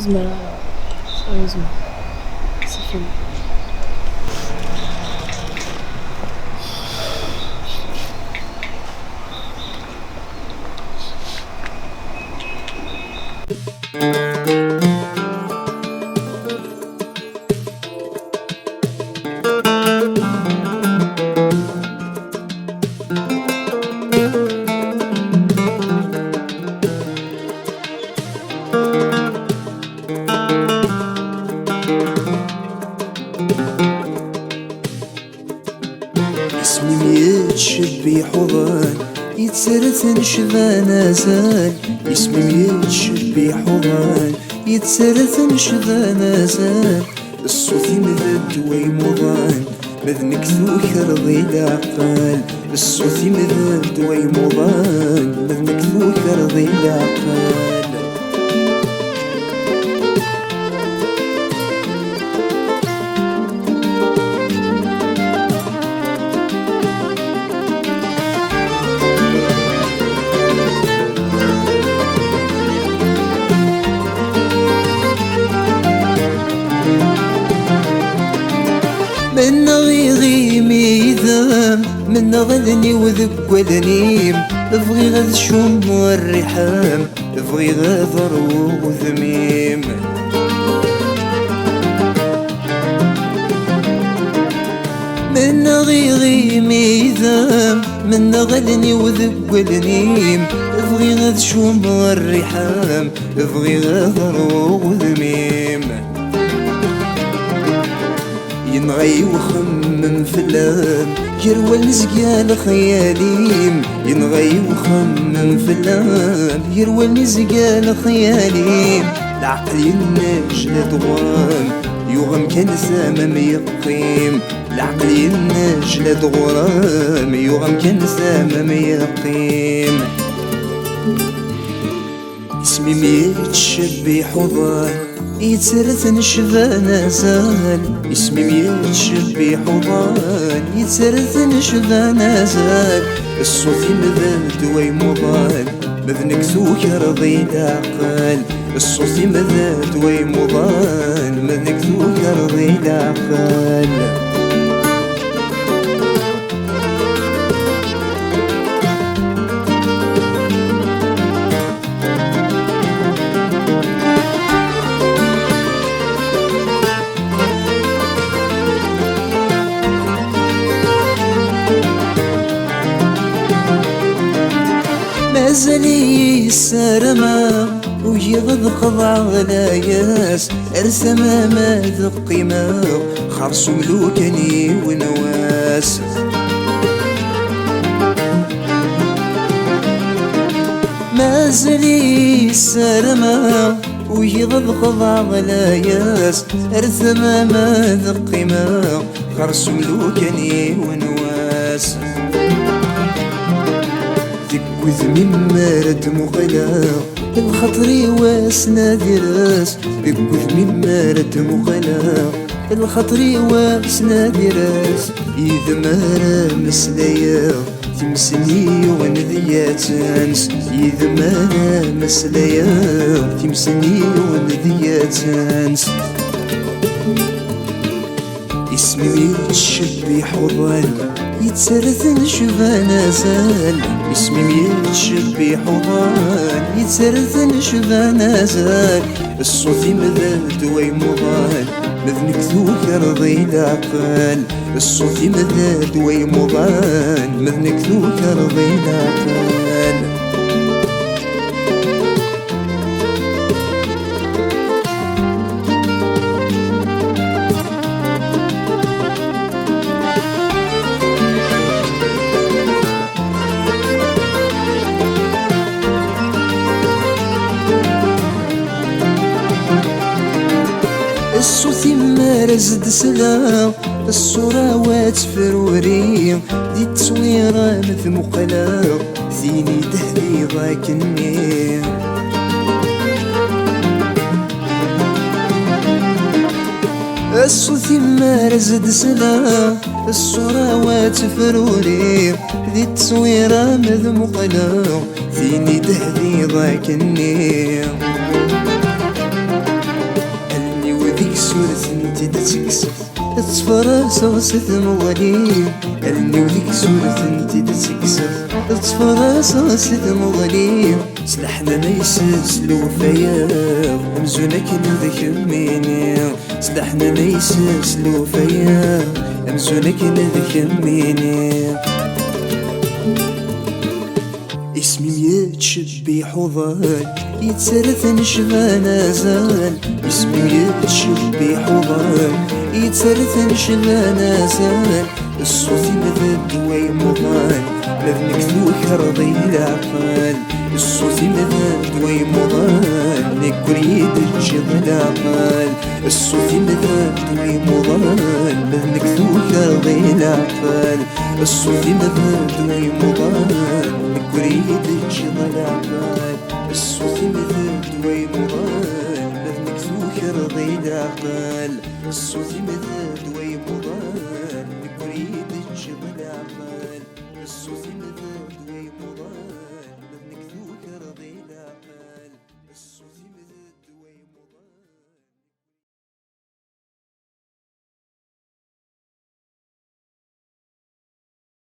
زعما سيريوزمون سي فيلم. اسمي ميت شبي حضان يتسرث نشذا نازال. اسمي ميت شبي حضان يتسرث نشذا نازال. الصوت يمذد ويمضان مذنك ذوكر ضي العقال. الصوت يمذد ويمضان مذنك ذوكر ضي العقال. من غيغي ميذام من غذني وذك ودنيم. ابغي غذ شوم والرحام ابغي غاذر وذميم. من غيغي ميذام من غذني وذك ودنيم. ابغي غذ شوم والرحام ابغي غاذر وذميم. ينغي وخمم فلان يروى المزقال خياليم. ينغي وخمم فلان يروى المزقال خياليم. العقل ينجل دوام يوغم كان زمام يقيم. العقل ينجل دوام يوغم كان زمام يقيم. اسمي ميت شبي حضان يتسرث نشذا نازال. اسمي ميت شبي حضان يتسرث نشذا نازال. الصوت يمذد ويمضان مذنك ذوكر ضي العقال. الصوت يمذد ويمضان مذنك ذوكر ضي العقال. مازالي السرما ويغض خضع غلاياس. ارسما ما ذق قيمة خرص ملوكني ونواس. مازالي السرما ويغض خضع غلاياس. ارسما ما ذق قيمة خرص ملوكني ونواس. وذمي مارد مغلا الخطري واس نادراس. وذمي مارد مغلا الخطري واس نادراس. إذا ما مسلايا تمسني ونذياتانس. إذا ما مسلايا تمسني ونذياتانس. اسمي ميت شبي حضان يتسرث نشفى نازال. اسمي ميت شبي حضان يتسرث نشفى نازال. الصوت يمذد ويمضان مذنك ذوكر ضي العقال. الصوت يمذد ويمضان مذنك ذوكر ضي العقال. الصوت يمارز دسلا الصورة واتفروري. دي التصويرة مثل مقلا ثيني تهدي ضاكني. الصوت يمارز دسلا الصورة واتفروري. دي التصويرة مثل مقلا ثيني تهدي ضاكني. سورة انتي دا تكسف تفرا صوصة مغني أرني وليك سورة انتي دا تكسف تفرا صوصة مغني سلحنا نيسس الوفايا أمزونك نذك ميني سلحنا نيسس الوفايا أمزونك نذك ميني اسمي يتشبي حضان يتسرث نشفان زال اسمي يتشبي حضان يتسرث نشفان زال الصوت مذب ويمضان لذنك ذوك رضي العقال الصوت مذب ويمضان نكر يدج العقال الصوت مذب ويمضان لذنك ذوك رضي العقال الصوت مذب ويمضان نكر يدج العقال الصوت مذب ويمضان لذنك ذوك رضي العقال الصوت مذب